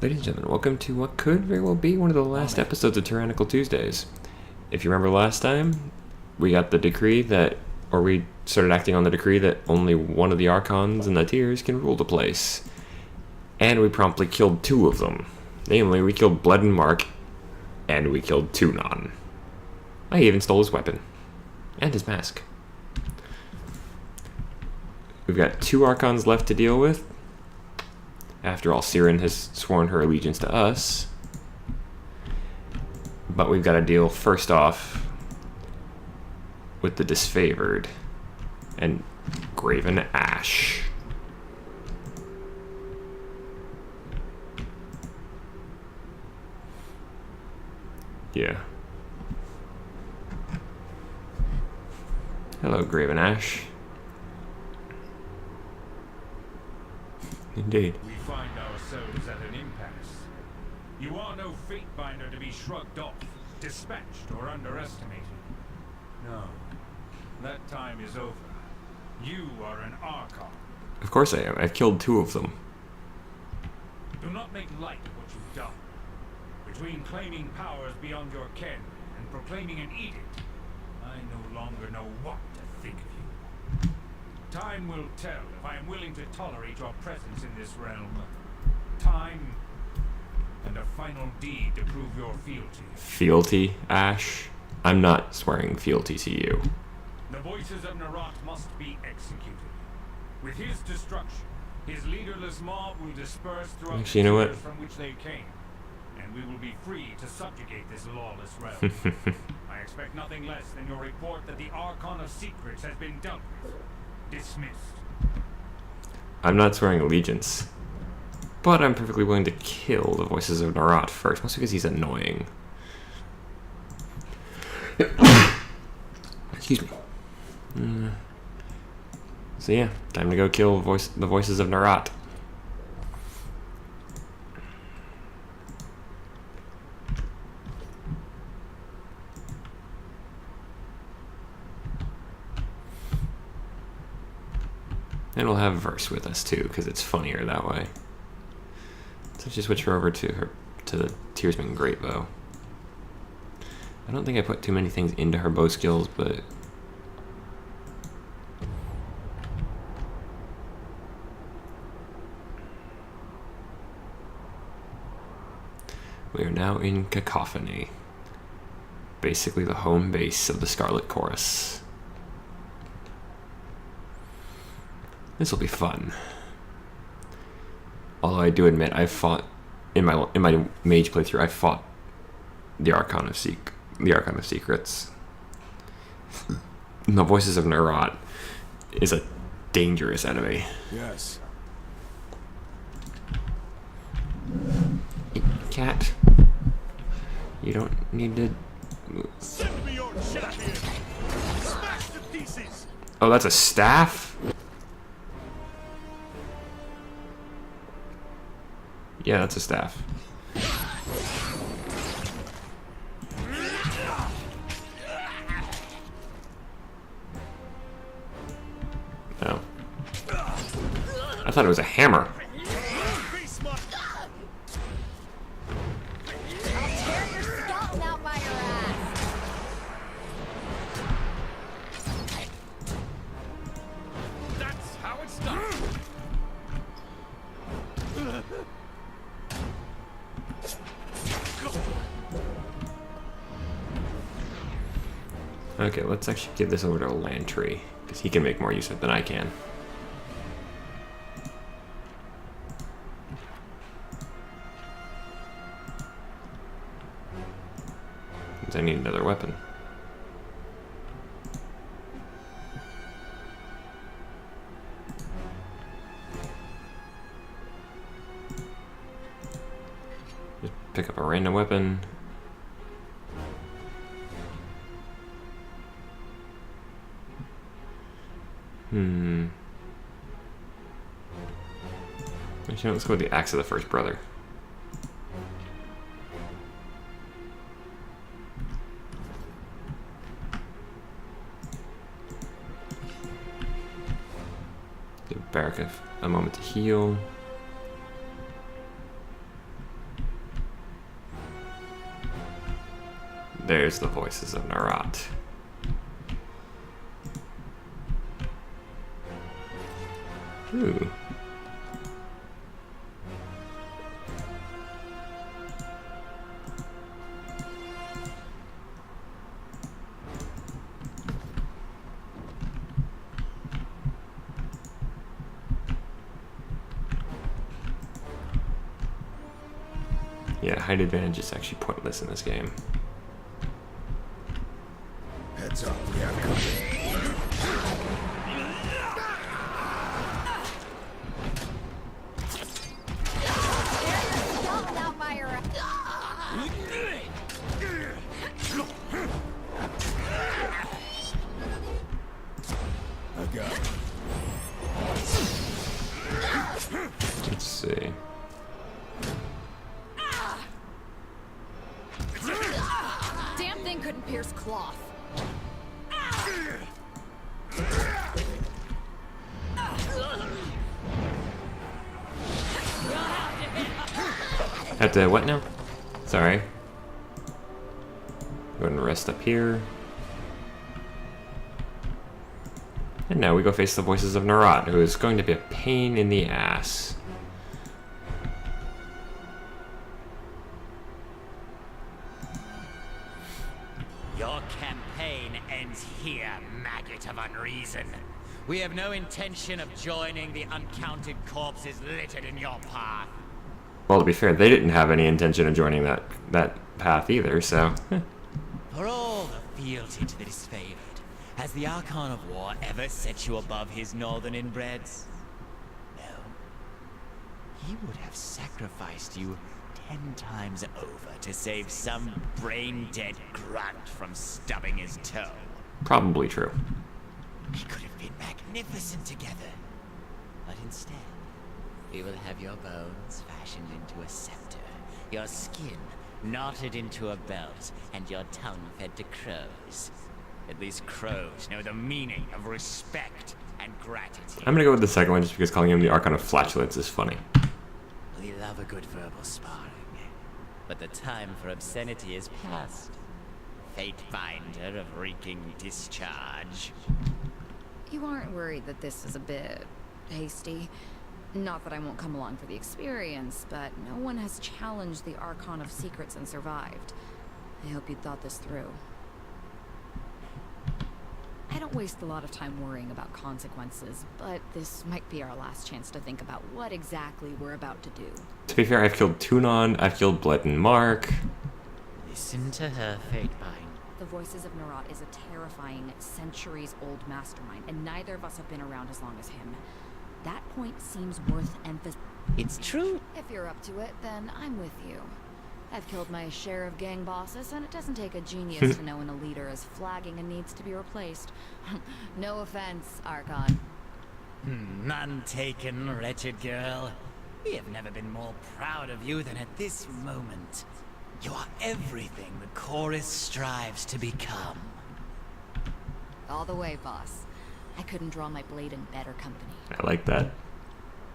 Ladies and gentlemen, welcome to what could very well be one of the last episodes of Tyrannical Tuesdays. If you remember last time, we got the decree that, or we started acting on the decree that only one of the Archons and the Tiers can rule the place. And we promptly killed two of them. Namely, we killed Bled and Mark, and we killed Tunon. I even stole his weapon. And his mask. We've got two Archons left to deal with. After all, Siren has sworn her allegiance to us. But we've got to deal, first off, with the disfavored and Graven Ashe. Yeah. Hello, Graven Ashe. Indeed. We find ourselves at an impasse. You are no fate binder to be shrugged off, dispatched, or underestimated. No, that time is over. You are an Archon. Of course I am. I've killed two of them. Do not make light of what you've done. Between claiming powers beyond your ken and proclaiming an edict, I no longer know what to think of you. Time will tell if I am willing to tolerate your presence in this realm. Time and a final deed to prove your fealty. Fealty, Ashe? I'm not swearing fealty to you. The Voices of Nerat must be executed. With his destruction, his leaderless mob will disperse throughout Actually, you know the what? spheres from which they came, and we will be free to subjugate this lawless realm. I expect nothing less than your report that the Archon of Secrets has been dealt with. Dismissed. I'm not swearing allegiance. But I'm perfectly willing to kill the Voices of Nerat first, mostly because he's annoying. Excuse me. So yeah, time to go kill the Voices of Nerat. And we'll have Verse with us too, because it's funnier that way. So let's just switch her over to the Tearsman Great Bow. I don't think I put too many things into her bow skills, but we are now in Cacophony, basically the home base of the Scarlet Chorus. This will be fun. Although I do admit, I've fought in my mage playthrough. I fought the Archon of Secrets. The Voices of Nerat is a dangerous enemy. Yes. Cat, you don't need to. Send me your champion. Smash to pieces. Oh, that's a staff? Yeah, that's a staff. No. I thought it was a hammer. That's how it's done. Okay, let's actually give this over to Lantry, because he can make more use of it than I can. Because I need another weapon. Just pick up a random weapon. Actually, let's go with the Axe of the First Brother. Give Barrack a moment to heal. There's the Voices of Nerat. Ooh. Yeah, height advantage is actually pointless in this game. Heads up, we have company. I got it. Let's see. Damn thing couldn't pierce cloth. Have to what now? Sorry. Go ahead and rest up here. And now we go face the Voices of Nerat, who is going to be a pain in the ass. Your campaign ends here, maggot of unreason. We have no intention of joining the uncounted corpses littered in your path. Well, to be fair, they didn't have any intention of joining that path either, so... For all the fealty to the disfavored, has the Archon of War ever set you above his northern inbreds? No. He would have sacrificed you 10 times over to save some brain-dead grunt from stubbing his toe. Probably true. We could have been magnificent together. But instead, we will have your bones fashioned into a scepter, your skin knotted into a belt, and your tongue fed to crows. At least crows know the meaning of respect and gratitude. I'm gonna go with the second one just because calling him the Archon of Flatulence is funny. We love a good verbal sparring, but the time for obscenity is past. Fate binder of reeking discharge. You aren't worried that this is a bit hasty? Not that I won't come along for the experience, but no one has challenged the Archon of Secrets and survived. I hope you thought this through. I don't waste a lot of time worrying about consequences, but this might be our last chance to think about what exactly we're about to do. To be fair, I've killed Tunon, I've killed Bled and Mark. Listen to her, Fatebind. The Voices of Nerat is a terrifying, centuries-old mastermind, and neither of us have been around as long as him. That point seems worth emphasizing. It's true. If you're up to it, then I'm with you. I've killed my share of gang bosses, and it doesn't take a genius to know when a leader is flagging and needs to be replaced. No offense, Archon. None taken, wretched girl. We have never been more proud of you than at this moment. You are everything the chorus strives to become. All the way, boss. I couldn't draw my blade in better company. I like that.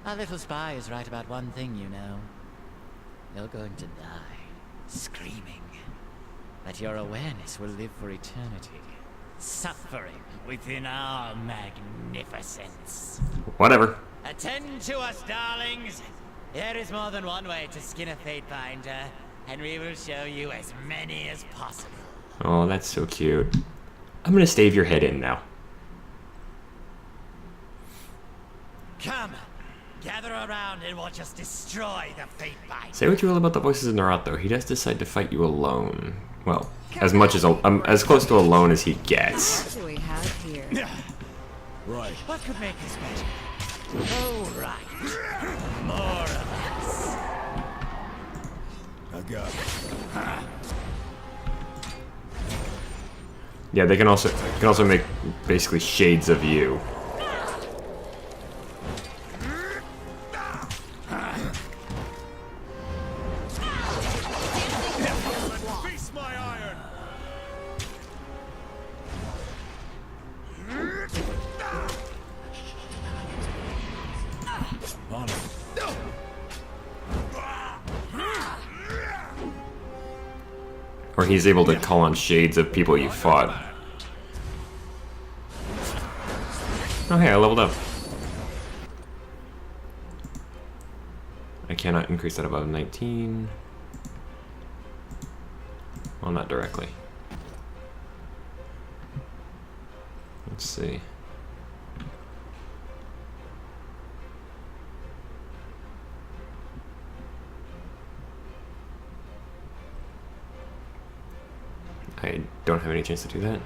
Our little spy is right about one thing, you know. You're going to die, screaming. But your awareness will live for eternity, suffering within our magnificence. Whatever. Attend to us, darlings. There is more than one way to skin a fate binder, and we will show you as many as possible. Oh, that's so cute. I'm gonna stave your head in now. Come, gather around and watch us destroy the fate binder. Say what you will about the Voices of Nerat, though. He does decide to fight you alone. Well, as much as as close to alone as he gets. What do we have here? Right. What could make this better? Oh, right. More of us. I got it. Yeah, they can also make basically shades of you. Feast my iron. On it. Or Or he's able to call on shades of people you fought. Oh hey, I leveled up. I cannot increase that above 19. Well, not directly. Let's see. I don't have any chance to do that.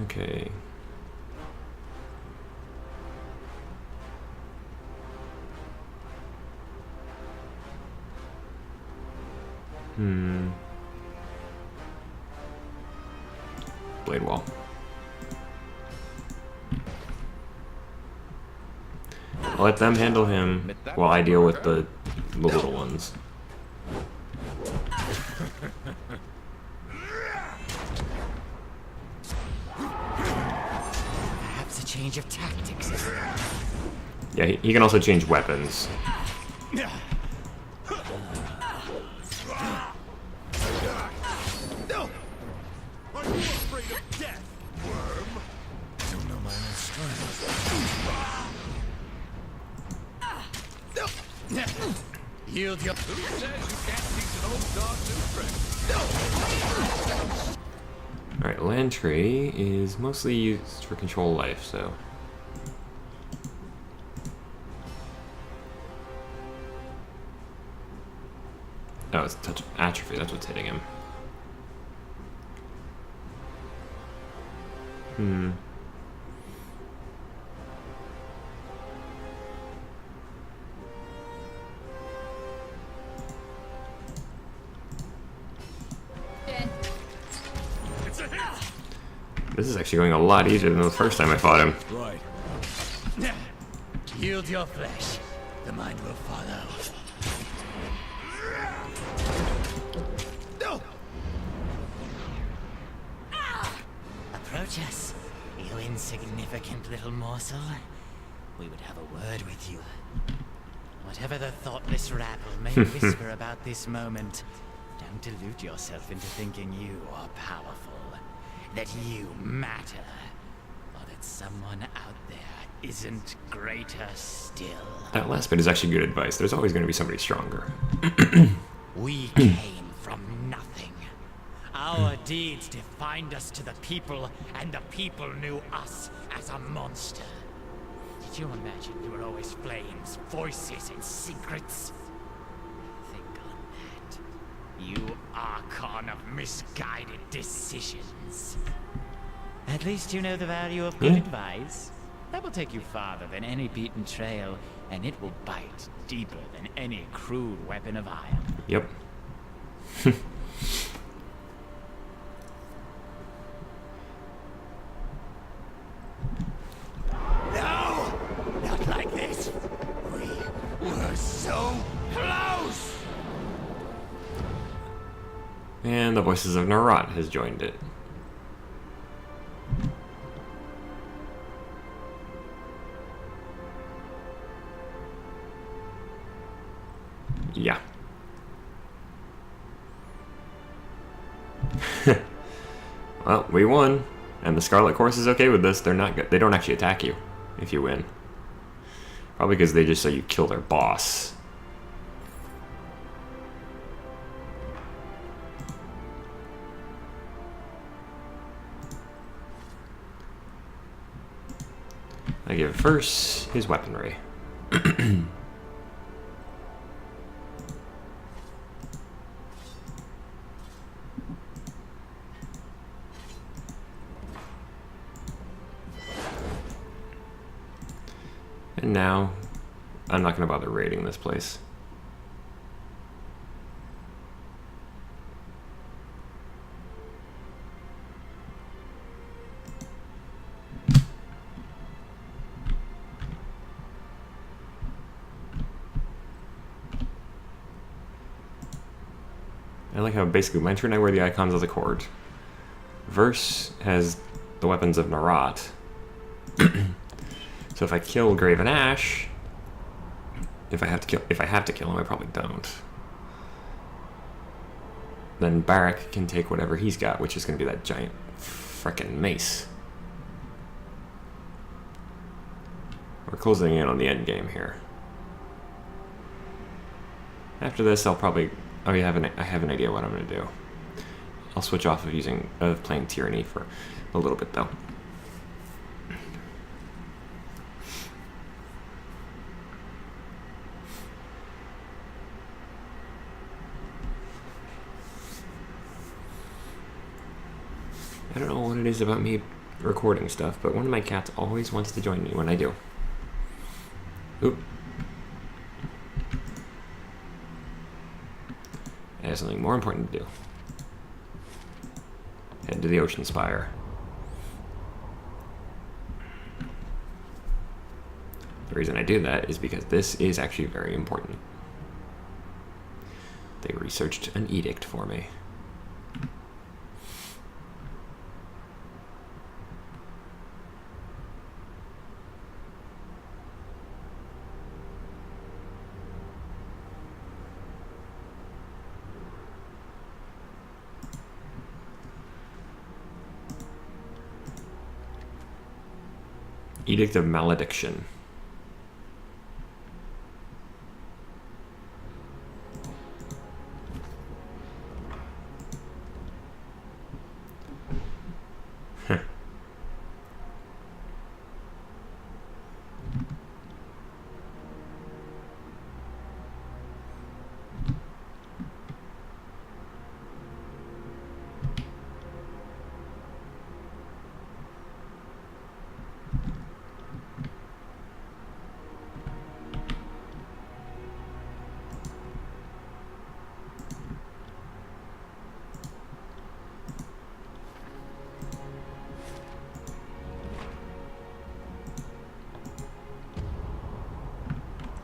Okay. Blade wall. I'll let them handle him while I deal with the little ones. Perhaps a change of tactics. Yeah, he can also change weapons. Are you afraid of death, worm? Don't know my own strength. Yield your... Who says you can't teach an old dog new tricks? Alright, land tree is mostly used for control life, so. Oh, it's touch atrophy, that's what's hitting him. It's a hit! This is actually going a lot easier than the first time I fought him. Right. Yield your flesh. The mind will follow. Approach us, you insignificant little morsel. We would have a word with you. Whatever the thoughtless rabble may whisper about this moment, don't delude yourself into thinking you are powerful, that you matter, or that someone out there isn't greater still. That last bit is actually good advice. There's always going to be somebody stronger. We came from nothing. Our deeds defined us to the people, and the people knew us as a monster. Did you imagine there were always flames, voices, and secrets? Think on that. You archon of misguided decisions. At least you know the value of good advice. That will take you farther than any beaten trail, and it will bite deeper than any crude weapon of iron. Yep. No! Not like this! We were so close! And the Voices of Nerat has joined it. Yeah. Well, we won, and the Scarlet Course is okay with this. They're not good. They don't actually attack you if you win. Probably because they just say you kill their boss. I give first his weaponry. And now, I'm not going to bother raiding this place. I like how basically my turn I wear the icons of the court. Verse has the weapons of Nerat. So if I kill Graven Ashe, If I have to kill him, I probably don't. Then Barak can take whatever he's got, which is going to be that giant frickin' mace. We're closing in on the end game here. After this, I'll probably... I have an idea what I'm going to do. I'll switch off of playing Tyranny for a little bit, though. I don't know what it is about me recording stuff, but one of my cats always wants to join me when I do. Oop. I have something more important to do. Head to the Ocean Spire. The reason I do that is because this is actually very important. They researched an edict for me. Edict of Malediction.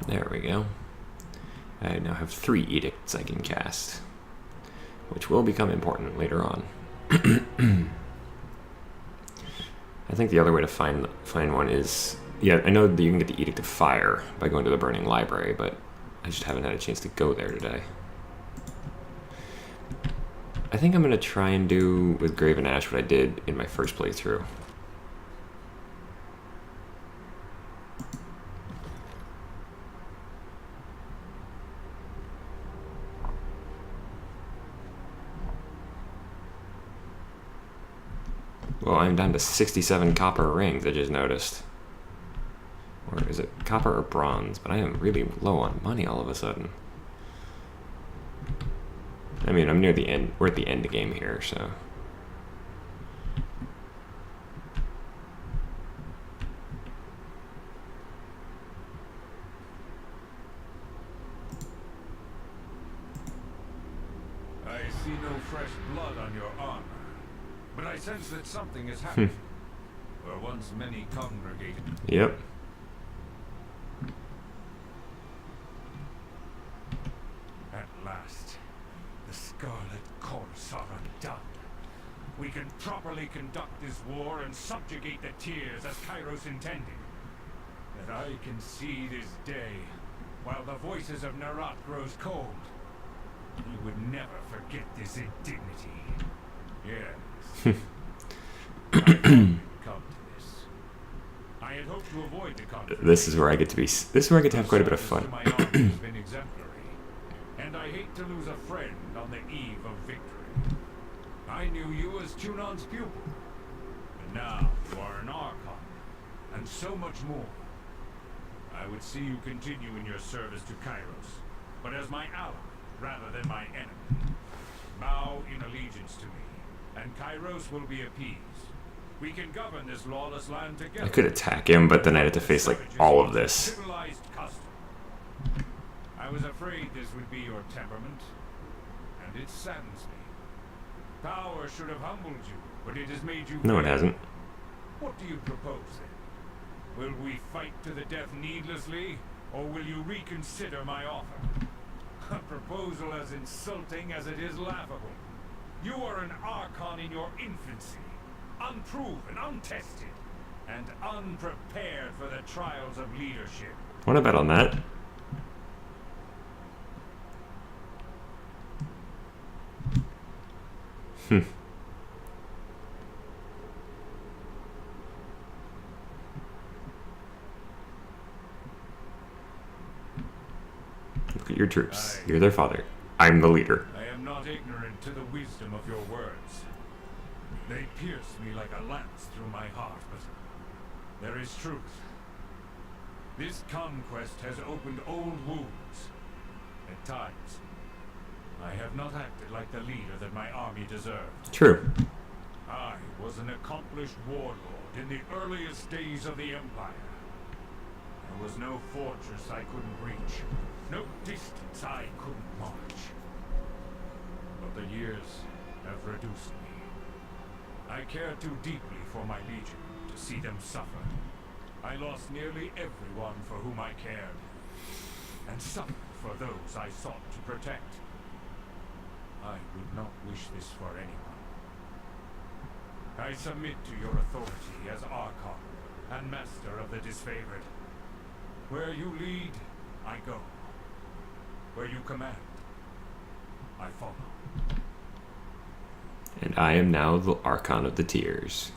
There we go. I now have 3 edicts I can cast, which will become important later on. I think the other way to find one is... Yeah, I know that you can get the Edict of Fire by going to the Burning Library, but I just haven't had a chance to go there today. I think I'm going to try and do with Graven Ashe what I did in my first playthrough. Well, I'm down to 67 copper rings, I just noticed. Or is it copper or bronze? But I am really low on money all of a sudden. I mean, I'm near the end. We're at the end of the game here, so... I see no fresh blood on your armor, but I sense that something has happened. Where once many congregated. Yep. At last, the Scarlet Corps are undone. We can properly conduct this war and subjugate the Tears as Kairos intended. That I can see this day, while the Voices of Nerat grows cold. You would never forget this indignity. Yes. Come to this. I had hoped to avoid the conflict. This is where I get to be... This is where I get to have quite a bit of fun. My army has been exemplary, and I hate to lose a friend on the eve of victory. I knew you as Tunon's pupil, but now you are an Archon, and so much more. I would see you continue in your service to Kairos, but as my ally rather than my enemy. Bow in allegiance to me, and Kairos will be appeased. We can govern this lawless land together. I could attack him, but then I'd have to face, like, all of this. Civilized custom. I was afraid this would be your temperament, and it saddens me. Power should have humbled you, but it has made you... No, it hasn't. What do you propose, then? Will we fight to the death needlessly, or will you reconsider my offer? A proposal as insulting as it is laughable. You are an Archon in your infancy, unproven, untested, and unprepared for the trials of leadership. Want to bet on that? Look at your troops. You're their father. I'm the leader. I am not ignorant to the wisdom of your words. They pierce me like a lance through my heart, but there is truth. This conquest has opened old wounds. At times, I have not acted like the leader that my army deserved. True. I was an accomplished warlord in the earliest days of the Empire. There was no fortress I couldn't reach, no distance I couldn't march. But the years have reduced me. I care too deeply for my legion to see them suffer. I lost nearly everyone for whom I cared, and suffered for those I sought to protect. I would not wish this for anyone. I submit to your authority as Archon and Master of the Disfavored. Where you lead, I go. Where you command, I follow. And I am now the Archon of the Tears.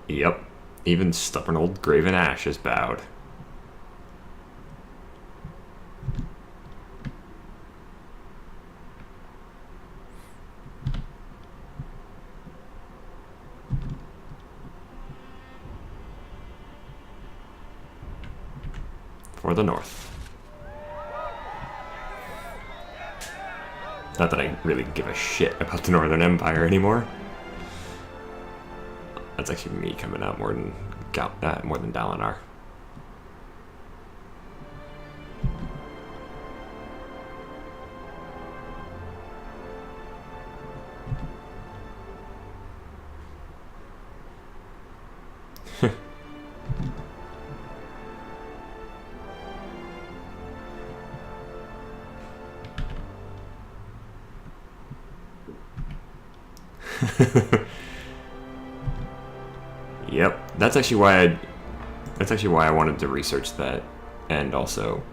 Yep, even stubborn old Graven Ashe is bowed. For the North. Not that I really give a shit about the Northern Empire anymore. That's actually me coming out more than Dalinar. Yep, that's actually why I wanted to research that, and also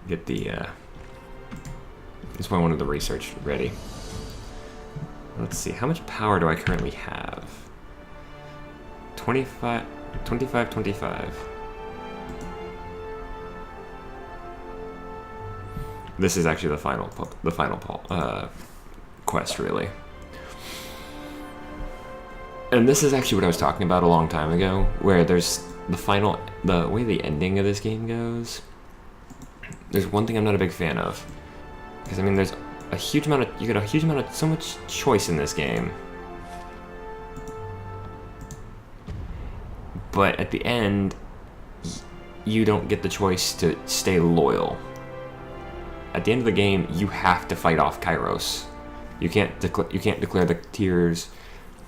get the that's why I wanted the research ready. Let's see, how much power do I currently have? 25. This is actually the final quest, really. And this is actually what I was talking about a long time ago, where there's the way the ending of this game goes. There's one thing I'm not a big fan of, because I mean, there's a huge amount of so much choice in this game, but at the end, you don't get the choice to stay loyal. At the end of the game, you have to fight off Kairos. You can't declare the Tears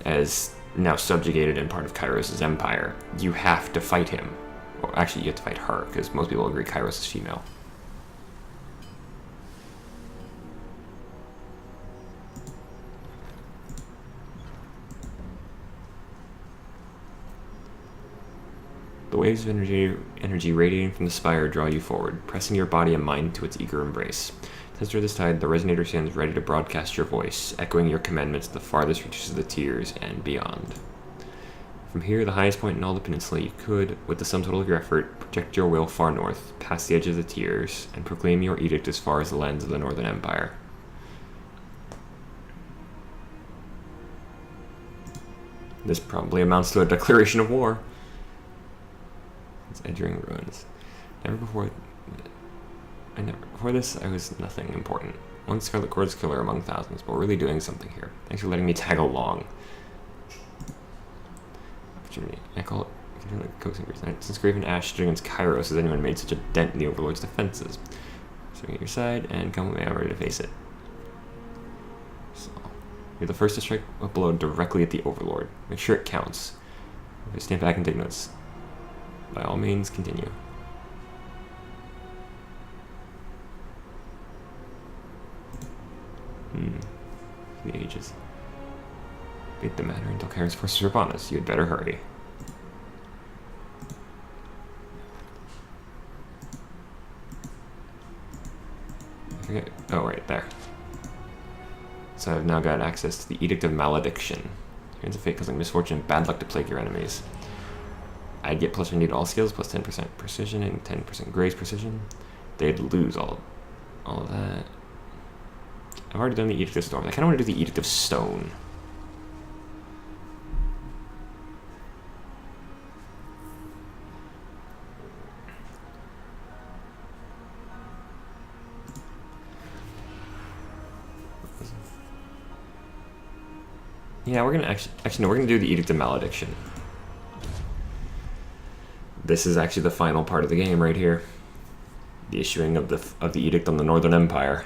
as now subjugated and part of Kairos' empire. You have to fight him. Well, actually, you have to fight her, because most people agree Kairos is female. The waves of energy radiating from the spire draw you forward, pressing your body and mind to its eager embrace. Tensor this tide, the resonator stands ready to broadcast your voice, echoing your commandments to the farthest reaches of the Tears and beyond. From here, the highest point in all the peninsula, you could, with the sum total of your effort, project your will far north, past the edge of the Tears, and proclaim your edict as far as the lands of the Northern Empire. This probably amounts to a declaration of war. It's entering ruins. Before this, I was nothing important. One Scarlet Cord's killer among thousands, but we're really doing something here. Thanks for letting me tag along. Opportunity. I call it coaxing reason. Since Graven Ashe stood against Kairos, has anyone made such a dent in the Overlord's defenses? Swing at your side and come with me. I'm ready to face it. So, you're the first to strike a blow directly at the Overlord. Make sure it counts. If you stand back and take notes, by all means, continue. The ages. Wait the matter until Karen's forces are upon us. You had better hurry. I forget. Oh, right there. So I've now got access to the Edict of Malediction. Hands of fate causing misfortune and bad luck to plague your enemies. I get plus +1 to all skills, plus 10% precision, and 10% grace precision. They'd lose all of that. I've already done the Edict of Storm. I kind of want to do the Edict of Stone. Yeah, we're gonna actually no, we're gonna do the Edict of Malediction. This is actually the final part of the game right here. The issuing of the Edict on the Northern Empire.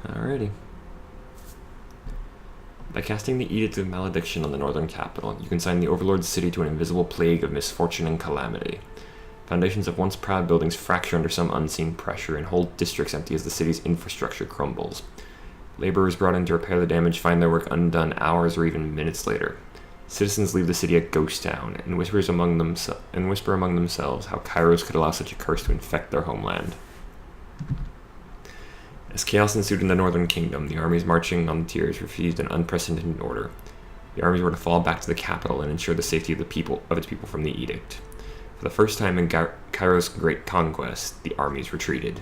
Alrighty. By casting the Edict of Malediction on the northern capital, you consign the Overlord's city to an invisible plague of misfortune and calamity. Foundations of once proud buildings fracture under some unseen pressure, and whole districts empty as the city's infrastructure crumbles. Laborers brought in to repair the damage find their work undone hours or even minutes later. Citizens leave the city a ghost town, and whisper among themselves how Kairos could allow such a curse to infect their homeland. As chaos ensued in the Northern Kingdom, the armies marching on the tiers received an unprecedented order. The armies were to fall back to the capital and ensure the safety of its people from the edict. For the first time in Kairos' great conquest, the armies retreated.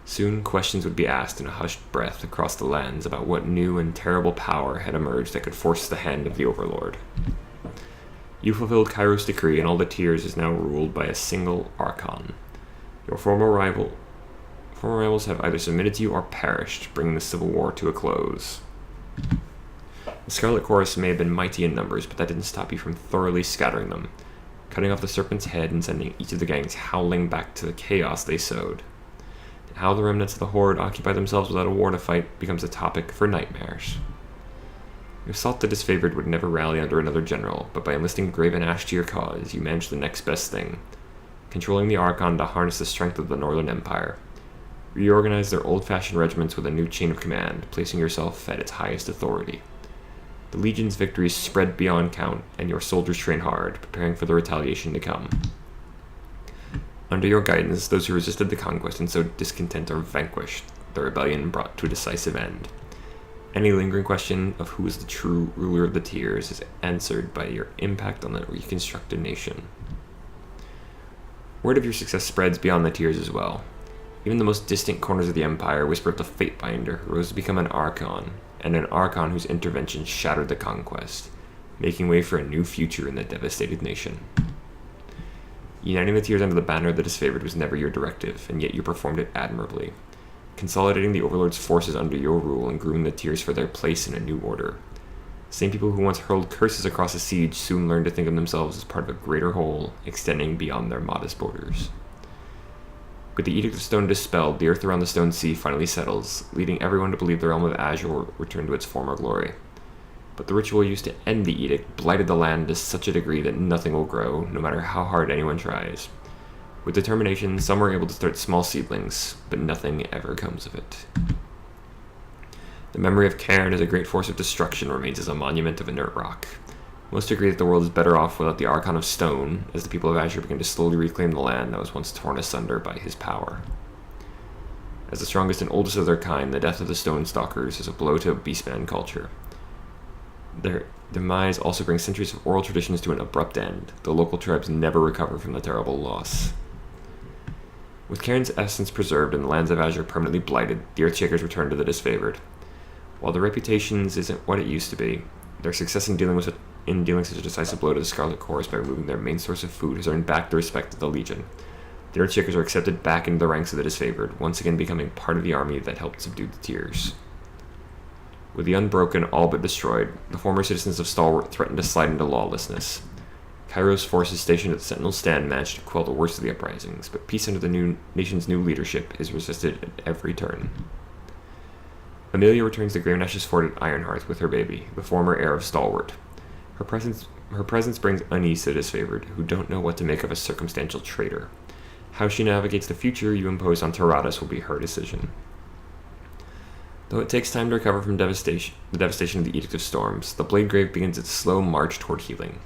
Soon, questions would be asked in a hushed breath across the lands about what new and terrible power had emerged that could force the hand of the Overlord. You fulfilled Kairos' decree, and all the tiers is now ruled by a single Archon. Your former rivals have either submitted to you or perished, bringing the civil war to a close. The Scarlet Chorus may have been mighty in numbers, but that didn't stop you from thoroughly scattering them, cutting off the serpent's head and sending each of the gangs howling back to the chaos they sowed. How the remnants of the Horde occupy themselves without a war to fight becomes a topic for nightmares. You thought the disfavored would never rally under another general, but by enlisting Graven Ashe to your cause, you managed the next best thing, controlling the Archon to harness the strength of the Northern Empire. Reorganize their old-fashioned regiments with a new chain of command, placing yourself at its highest authority. The Legion's victories spread beyond count, and your soldiers train hard, preparing for the retaliation to come. Under your guidance, those who resisted the conquest and sowed discontent are vanquished, the rebellion brought to a decisive end. Any lingering question of who is the true ruler of the tiers is answered by your impact on the reconstructed nation. Word of your success spreads beyond the tiers as well. Even the most distant corners of the Empire whisper of the Fatebinder who rose to become an Archon, and an Archon whose intervention shattered the conquest, making way for a new future in the devastated nation. Uniting the tiers under the banner of the disfavored was never your directive, and yet you performed it admirably, consolidating the Overlord's forces under your rule and grooming the tiers for their place in a new order. Same people who once hurled curses across a siege soon learned to think of themselves as part of a greater whole, extending beyond their modest borders. With the Edict of Stone dispelled, the earth around the Stone Sea finally settles, leading everyone to believe the realm of Azure will return to its former glory. But the ritual used to end the edict blighted the land to such a degree that nothing will grow, no matter how hard anyone tries. With determination, some were able to start small seedlings, but nothing ever comes of it. The memory of Cairn as a great force of destruction remains as a monument of inert rock. Most agree that the world is better off without the Archon of Stone, as the people of Azure begin to slowly reclaim the land that was once torn asunder by his power. As the strongest and oldest of their kind, the death of the Stone Stalkers is a blow to Beastman culture. Their demise also brings centuries of oral traditions to an abrupt end. The local tribes never recover from the terrible loss. With Cairn's essence preserved and the lands of Azure permanently blighted, the Earthshakers return to the disfavored. While their reputations isn't what it used to be, their success in dealing such a decisive blow to the Scarlet Chorus by removing their main source of food has earned back the respect of the Legion. The Earthshakers are accepted back into the ranks of the disfavored, once again becoming part of the army that helped subdue the tiers. With the Unbroken all but destroyed, the former citizens of Stalwart threatened to slide into lawlessness. Cairo's forces stationed at the Sentinel Stand managed to quell the worst of the uprisings, but peace under the nation's new leadership is resisted at every turn. Amelia returns to Graven Ashe's fort at Ironhearth with her baby, the former heir of Stalwart. Her presence brings unease to disfavored, who don't know what to make of a circumstantial traitor. How she navigates the future you impose on Taradas will be her decision. Though it takes time to recover from the devastation of the Edict of Storms, the Blade Grave begins its slow march toward healing.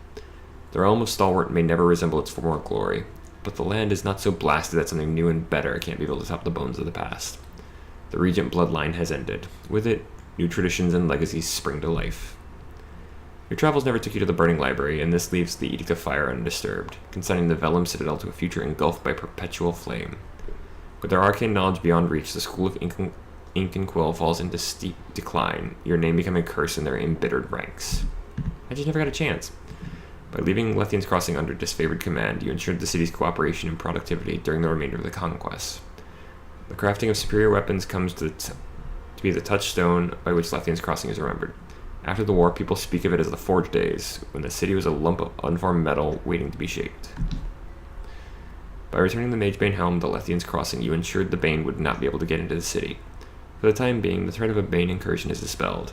The realm of Stalwart may never resemble its former glory, but the land is not so blasted that something new and better can't be built atop the bones of the past. The Regent bloodline has ended. With it, new traditions and legacies spring to life. Your travels never took you to the Burning Library, and this leaves the Edict of Fire undisturbed, consigning the Vellum Citadel to a future engulfed by perpetual flame. With their arcane knowledge beyond reach, the School of Ink and Quill falls into steep decline, your name becoming a curse in their embittered ranks. I just never got a chance. By leaving Lethian's Crossing under disfavored command, you ensured the city's cooperation and productivity during the remainder of the conquest. The crafting of superior weapons comes to be the touchstone by which Lethian's Crossing is remembered. After the war, people speak of it as the Forge Days, when the city was a lump of unformed metal waiting to be shaped. By returning the Magebane Helm to Lethian's Crossing, you ensured the Bane would not be able to get into the city. For the time being, the threat of a Bane incursion is dispelled.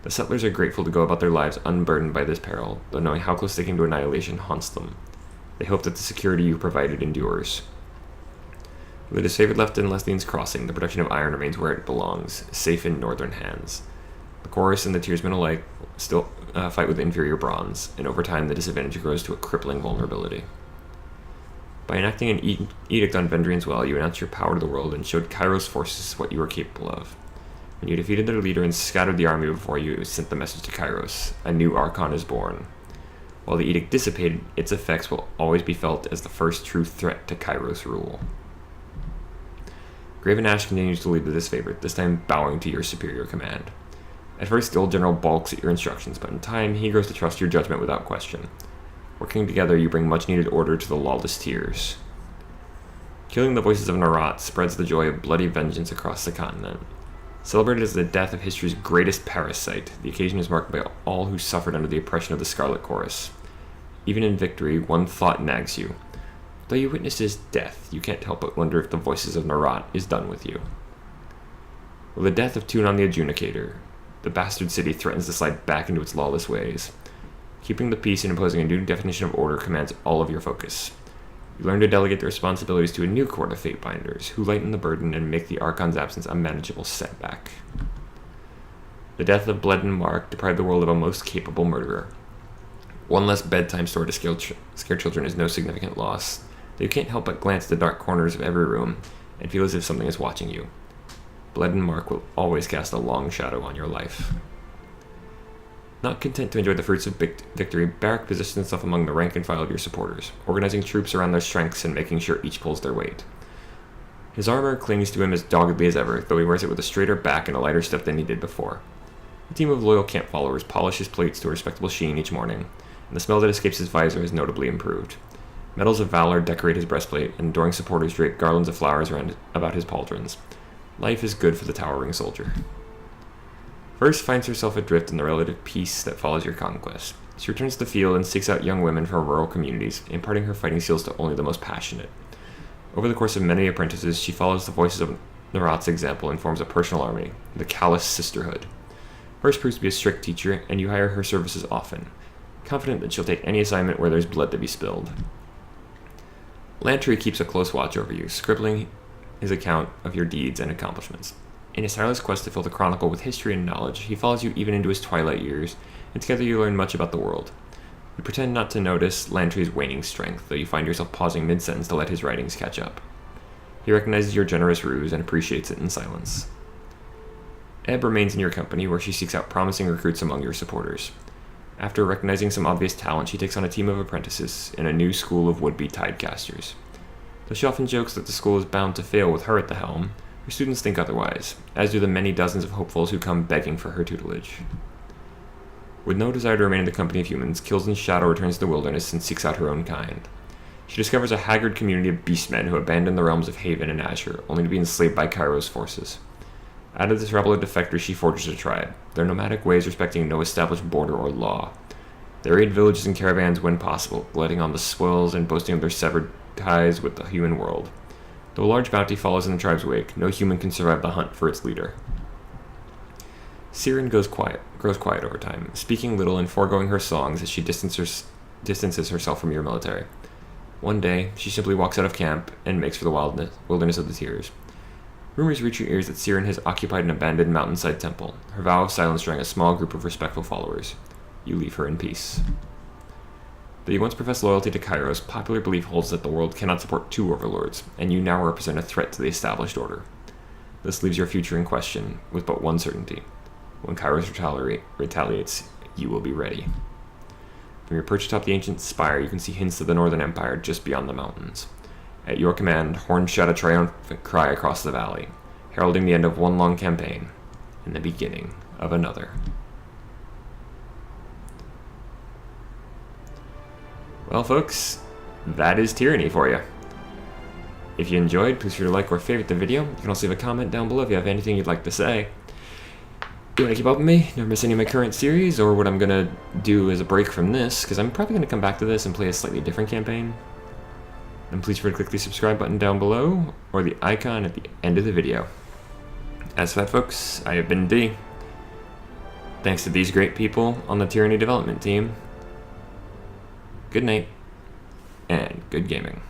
The settlers are grateful to go about their lives unburdened by this peril, though knowing how close they came to annihilation haunts them. They hope that the security you provided endures. With the disfavored left in Lethian's Crossing, the production of iron remains where it belongs, safe in northern hands. The Chorus and the Tearsmen alike still fight with inferior bronze, and over time the disadvantage grows to a crippling vulnerability. By enacting an edict on Vendrian's Well, you announced your power to the world and showed Cairo's forces what you were capable of. When you defeated their leader and scattered the army before you, it sent the message to Kairos: a new Archon is born. While the edict dissipated, its effects will always be felt as the first true threat to Kairos rule. Graven Ashe continues to lead the disfavored, this time bowing to your superior command. At first, the old general balks at your instructions, but in time, he grows to trust your judgment without question. Working together, you bring much-needed order to the lawless tiers. Killing the Voices of Nerat spreads the joy of bloody vengeance across the continent. Celebrated as the death of history's greatest parasite, the occasion is marked by all who suffered under the oppression of the Scarlet Chorus. Even in victory, one thought nags you. Though you witness his death, you can't help but wonder if the Voices of Nerat is done with you. With the death of Tunon the Adjudicator, the bastard city threatens to slide back into its lawless ways. Keeping the peace and imposing a new definition of order commands all of your focus. You learn to delegate the responsibilities to a new court of Fatebinders, who lighten the burden and make the Archon's absence a manageable setback. The death of Bledden Mark deprived the world of a most capable murderer. One less bedtime story to scare children is no significant loss, though you can't help but glance at the dark corners of every room and feel as if something is watching you. Bledden Mark will always cast a long shadow on your life. Not content to enjoy the fruits of victory, Barak positions himself among the rank and file of your supporters, organizing troops around their strengths and making sure each pulls their weight. His armor clings to him as doggedly as ever, though he wears it with a straighter back and a lighter step than he did before. A team of loyal camp followers polish his plates to a respectable sheen each morning, and the smell that escapes his visor has notably improved. Medals of valor decorate his breastplate, and adoring supporters drape garlands of flowers about his pauldrons. Life is good for the towering soldier. First finds herself adrift in the relative peace that follows your conquest. She returns to the field and seeks out young women from rural communities, imparting her fighting skills to only the most passionate. Over the course of many apprentices, she follows the Voices of Nerat's example and forms a personal army, the Callous Sisterhood. Hers proves to be a strict teacher, and you hire her services often, confident that she'll take any assignment where there's blood to be spilled. Lantry keeps a close watch over you, scribbling his account of your deeds and accomplishments. In his tireless quest to fill the Chronicle with history and knowledge, he follows you even into his twilight years, and together you learn much about the world. You pretend not to notice Lantry's waning strength, though you find yourself pausing mid-sentence to let his writings catch up. He recognizes your generous ruse and appreciates it in silence. Ebb remains in your company, where she seeks out promising recruits among your supporters. After recognizing some obvious talent, she takes on a team of apprentices in a new school of would-be tidecasters. Though she often jokes that the school is bound to fail with her at the helm, her students think otherwise, as do the many dozens of hopefuls who come begging for her tutelage. With no desire to remain in the company of humans, Kilson's shadow returns to the wilderness and seeks out her own kind. She discovers a haggard community of beastmen who abandon the realms of Haven and Azure, only to be enslaved by Cairo's forces. Out of this rebel of defectors, she forges a tribe, their nomadic ways respecting no established border or law. They raid villages and caravans when possible, glutting on the spoils and boasting of their severed ties with the human world. Though a large bounty follows in the tribe's wake, no human can survive the hunt for its leader. Siren grows quiet over time, speaking little and foregoing her songs as she distances herself from your military. One day, she simply walks out of camp and makes for the wilderness of the Tears. Rumors reach your ears that Siren has occupied an abandoned mountainside temple, her vow of silence drawing a small group of respectful followers. You leave her in peace. Though you once professed loyalty to Kairos, popular belief holds that the world cannot support two overlords, and you now represent a threat to the established order. This leaves your future in question, with but one certainty. When Kairos retaliates, you will be ready. From your perch atop the ancient spire, you can see hints of the Northern Empire just beyond the mountains. At your command, horns shout a triumphant cry across the valley, heralding the end of one long campaign and the beginning of another. Well, folks, that is Tyranny for you. If you enjoyed, please be sure to like or favorite the video. You can also leave a comment down below if you have anything you'd like to say. You want to keep up with me, never miss any of my current series, or what I'm going to do as a break from this, because I'm probably going to come back to this and play a slightly different campaign. Then please remember to click the subscribe button down below, or the icon at the end of the video. As for that, folks, I have been D. Thanks to these great people on the Tyranny development team. Good night, and good gaming.